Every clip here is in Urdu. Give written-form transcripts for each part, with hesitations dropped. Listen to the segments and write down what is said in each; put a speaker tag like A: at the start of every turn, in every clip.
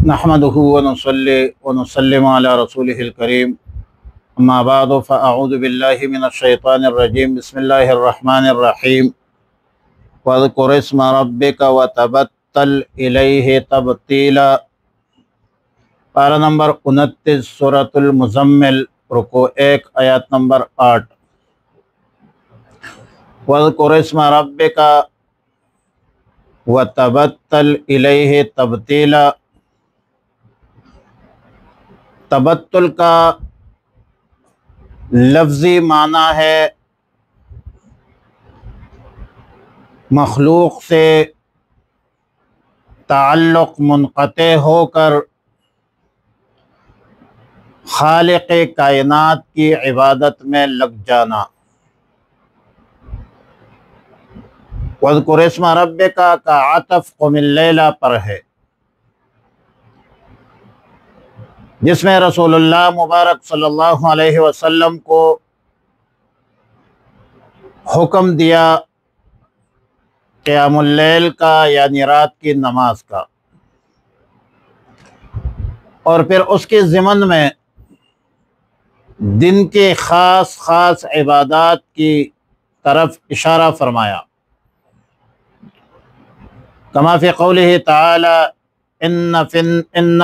A: نحمده ونصلي ونسلم على رسوله الكريم اما بعد فاعوذ بالله من الشيطان الرجيم بسم الله الرحمن الرحيم واذكر اسم ربك وتبتل الیہ تبتیلا۔ پارہ نمبر 29 سورۃ المزمل، رکوع 1 آیات نمبر 8۔ واذکر اسم ربک وتبتل الیہ تبتیلا۔ تبتل کا لفظی معنی ہے مخلوق سے تعلق منقطع ہو کر خالق کائنات کی عبادت میں لگ جانا۔ وَاذْكُرِ اسْمَ رَبِّكَ کا عطف قُمِ اللَّيْلَ پر ہے، جس میں رسول اللہ مبارک صلی اللہ علیہ وسلم کو حکم دیا قیام اللیل کا یعنی رات کی نماز کا، اور پھر اس کے ضمن میں دن کے خاص عبادات کی طرف اشارہ فرمایا، کما فی قولہ تعالی ان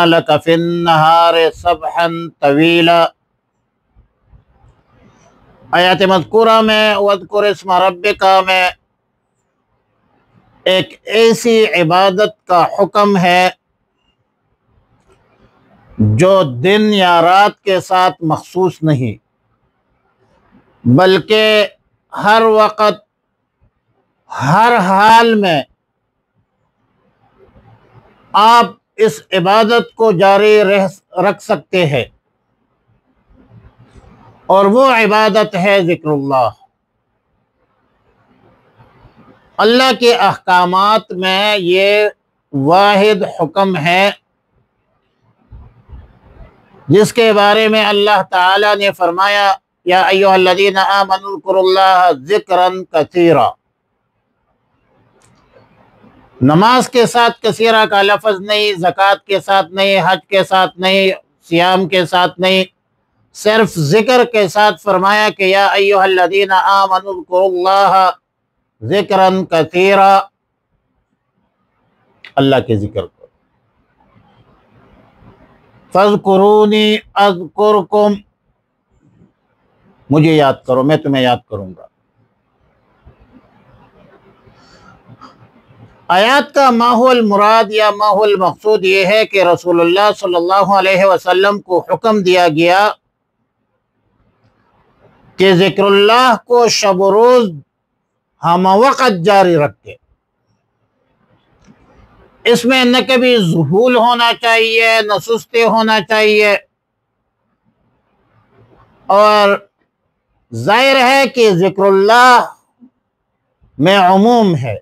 A: لک فی النہار سبحا طویلا۔ آیات مذکورہ میں واذکر اسم ربک میں ایک ایسی عبادت کا حکم ہے جو دن یا رات کے ساتھ مخصوص نہیں، بلکہ ہر وقت ہر حال میں آپ اس عبادت کو جاری رکھ سکتے ہیں، اور وہ عبادت ہے ذکر اللہ۔ اللہ کے احکامات میں یہ واحد حکم ہے جس کے بارے میں اللہ تعالی نے فرمایا یا ایھا الذین آمنوا اذکروا اللہ ذکرا کثیرا۔ نماز کے ساتھ کثیرہ کا لفظ نہیں، زکوٰۃ کے ساتھ نہیں، حج کے ساتھ نہیں، صیام کے ساتھ نہیں، صرف ذکر کے ساتھ فرمایا کہ یا ایھا الذین آمنوا اذکروا اللہ ذکرا کثیرا، اللہ کے ذکر کو۔ فاذکرونی اذکرکم، مجھے یاد کرو میں تمہیں یاد کروں گا۔ آیات کا ما هو المراد یا ما هو المقصود یہ ہے کہ رسول اللہ صلی اللہ علیہ وسلم کو حکم دیا گیا کہ ذکر اللہ کو شب و روز ہم وقت جاری رکھے، اس میں نہ کبھی ذہول ہونا چاہیے نہ سستی ہونا چاہیے، اور ظاہر ہے کہ ذکر اللہ میں عموم ہے،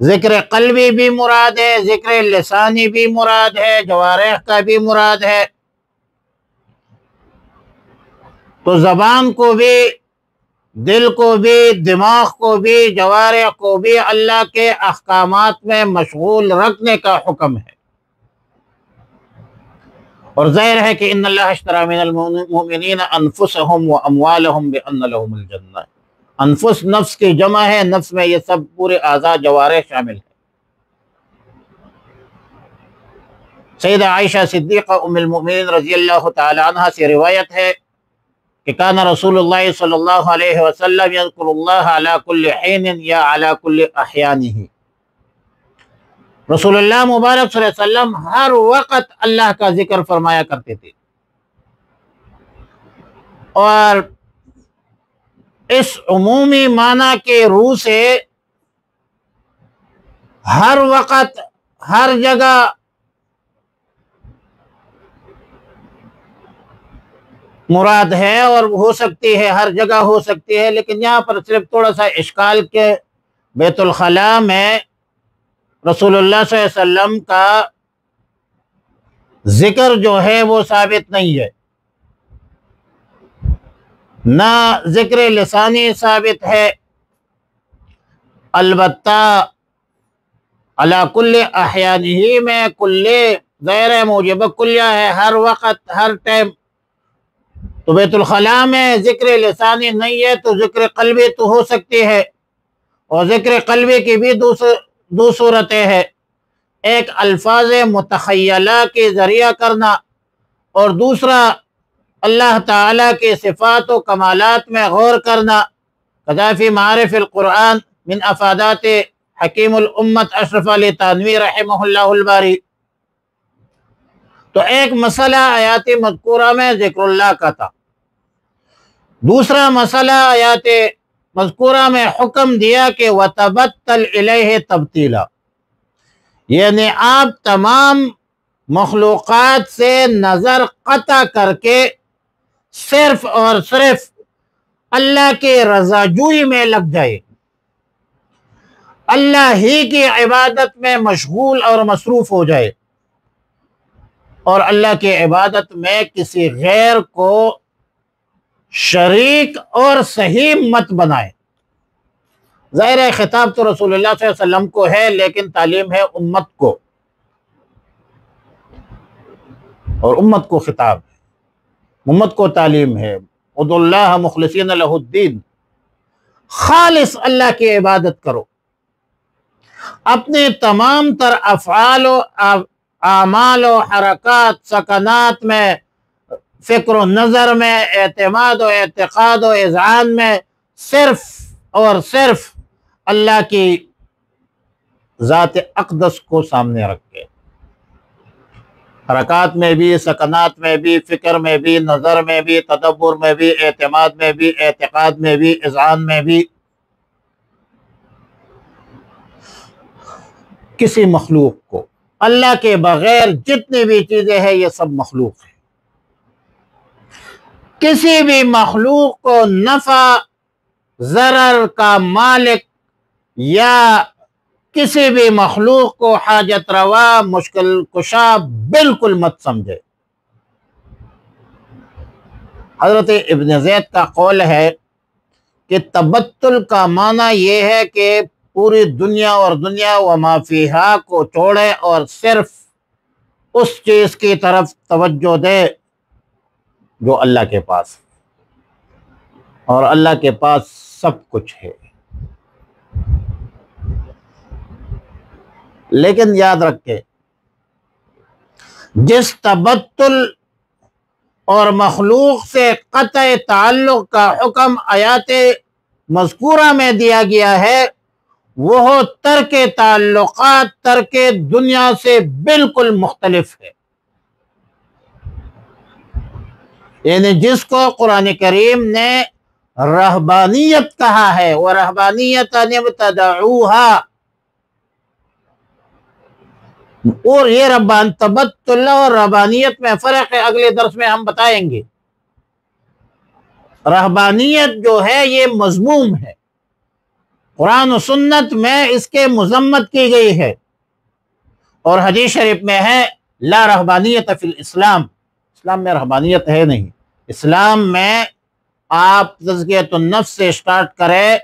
A: ذکر قلبی بھی مراد ہے، ذکر لسانی بھی مراد ہے، جوارح کا بھی مراد ہے، تو زبان کو بھی، دل کو بھی، دماغ کو بھی، جوارح کو بھی اللہ کے احکامات میں مشغول رکھنے کا حکم ہے۔ اور ظاہر ہے کہ ان اللہ اشتری من المؤمنین انفسهم واموالهم بان لهم الجنہ، انفس نفس کی جمع ہے، نفس میں یہ سب پورے اعضاء جوارح شامل ہیں۔ سیدہ عائشہ صدیقہ ام المؤمنین رضی اللہ تعالی عنہ سے روایت ہے کہ کان رسول اللہ صلی اللہ علیہ وسلم یذکر اللہ علی کل حین یا علی کل احیانہ، رسول اللہ مبارک صلی اللہ علیہ وسلم ہر وقت اللہ کا ذکر فرمایا کرتے تھے، اور اس عمومی معنی کے روح سے ہر وقت ہر جگہ مراد ہے، اور ہو سکتی ہے ہر جگہ ہو سکتی ہے، لیکن یہاں پر صرف تھوڑا سا اشکال کے بیت الخلاء میں رسول اللہ صلی اللہ علیہ وسلم کا ذکر جو ہے وہ ثابت نہیں ہے، نہ ذکر لسانی ثابت ہے، البتہ علی کل احیانہ میں کل ظاہر موجب کلیہ ہے، ہر وقت ہر ٹائم۔ تو بیت الخلاء میں ذکر لسانی نہیں ہے تو ذکر قلبی تو ہو سکتی ہے، اور ذکر قلبی کی بھی دو صورتیں ہیں، ایک الفاظ متخیلہ کے ذریعہ کرنا، اور دوسرا اللہ تعالیٰ کے صفات و کمالات میں غور کرنا۔ کذا فی معارف القرآن من افادات حکیم الامت اشرف علی تھانوی رحمہ اللہ الباری۔ تو ایک مسئلہ آیات مذکورہ میں ذکر اللہ کا تھا، دوسرا مسئلہ آیات مذکورہ میں حکم دیا کہ وَتَبَتَّلْ إِلَيْهِ تَبْتِيلًا، یعنی آپ تمام مخلوقات سے نظر قطع کر کے صرف اور صرف اللہ کے رضا جوئی میں لگ جائے، اللہ ہی کی عبادت میں مشغول اور مصروف ہو جائے، اور اللہ کی عبادت میں کسی غیر کو شریک اور صحیح مت بنائے۔ ظاہر ہے خطاب تو رسول اللہ صلی اللہ علیہ وسلم کو ہے، لیکن تعلیم ہے امت کو، اور امت کو خطاب ہے، امت کو تعلیم ہے، ادعوا اللہ مخلصین لہ الدین، خالص اللہ کی عبادت کرو، اپنے تمام تر افعال و اعمال و حرکات سکنات میں، فکر و نظر میں، اعتماد و اعتقاد و اذعان میں صرف اور صرف اللہ کی ذات اقدس کو سامنے رکھ کے، حرکات میں بھی، سکنات میں بھی، فکر میں بھی، نظر میں بھی، تدبر میں بھی، اعتماد میں بھی، اعتقاد میں بھی، اذعان میں بھی، کسی مخلوق کو، اللہ کے بغیر جتنی بھی چیزیں ہیں یہ سب مخلوق ہیں، کسی بھی مخلوق کو نفع ضرر کا مالک یا کسی بھی مخلوق کو حاجت روا مشکل کشا بالکل مت سمجھے۔ حضرت ابن زید کا قول ہے کہ تبتل کا معنی یہ ہے کہ پوری دنیا اور دنیا و ما فیہا کو چھوڑے اور صرف اس چیز کی طرف توجہ دے جو اللہ کے پاس ہے، اور اللہ کے پاس سب کچھ ہے۔ لیکن یاد رکھے، جس تبتل اور مخلوق سے قطع تعلق کا حکم آیات مذکورہ میں دیا گیا ہے، وہ ترک تعلقات، ترک دنیا سے بالکل مختلف ہے۔ یعنی جس کو قرآن کریم نے رہبانیت کہا ہے، وَرَهْبَانِيَّةً ابْتَدَعُوهَا، اور یہ تبتل اور رہبانیت میں فرق ہے، اگلے درس میں ہم بتائیں گے۔ رہبانیت جو ہے یہ مذموم ہے، قرآن و سنت میں اس کے مذمت کی گئی ہے، اور حدیث شریف میں ہے لا رہبانیت فی الاسلام، اسلام میں رہبانیت ہے نہیں۔ اسلام میں آپ تزکیۃ النفس سے سٹارٹ کرے،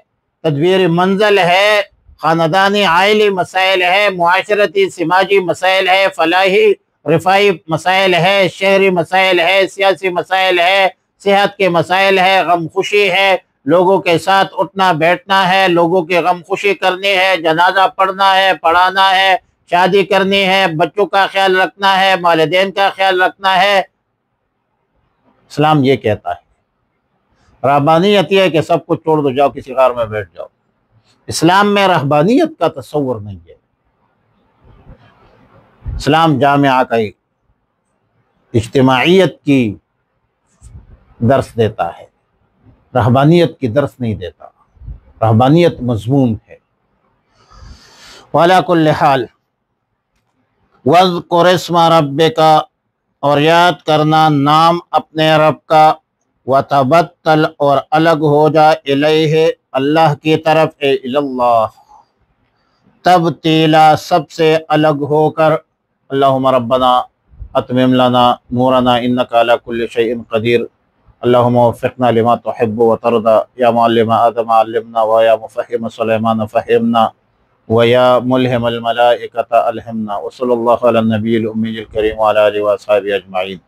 A: تدبیر منزل ہے، خاندانی عائلی مسائل ہے، معاشرتی سماجی مسائل ہے، فلاحی رفائی مسائل ہے، شہری مسائل ہے، سیاسی مسائل ہے، صحت کے مسائل ہے، غم خوشی ہے، لوگوں کے ساتھ اٹھنا بیٹھنا ہے، لوگوں کی غم خوشی کرنی ہے، جنازہ پڑھنا ہے، پڑھانا ہے، شادی کرنی ہے، بچوں کا خیال رکھنا ہے، والدین کا خیال رکھنا ہے۔ اسلام یہ کہتا ہے۔ رہبانیت یہ ہے کہ سب کچھ چھوڑ دو، جاؤ کسی غار میں بیٹھ جاؤ۔ اسلام میں رہبانیت کا تصور نہیں ہے۔ اسلام جامعہ کا اجتماعیت کی درس دیتا ہے، رہبانیت کی درس نہیں دیتا، رہبانیت مذموم ہے۔ وَعَلَى كُلِّ حَالٍ وَاذْكُرِ اسْمَ رَبِّكَ، اور یاد کرنا نام اپنے رب کا، وَتَبَتَّلْ، اور الگ ہو جا، الیہ، اللہ کی طرف، اللہ، تبتیلا، سب سے الگ ہو کر۔ اللہم ربنا اتمم لنا نورنا انک علی کل شیء قدیر، اللہم وفقنا لما تحب وترضى، یا معلم آدم علمنا ویا مفہم سلیمان فہمنا، ویا ملہم الملائکۃ الہمنا، وصلی اللہ علی النبی الأمی الکریم وعلی آلہ وصحبہ اجمعین۔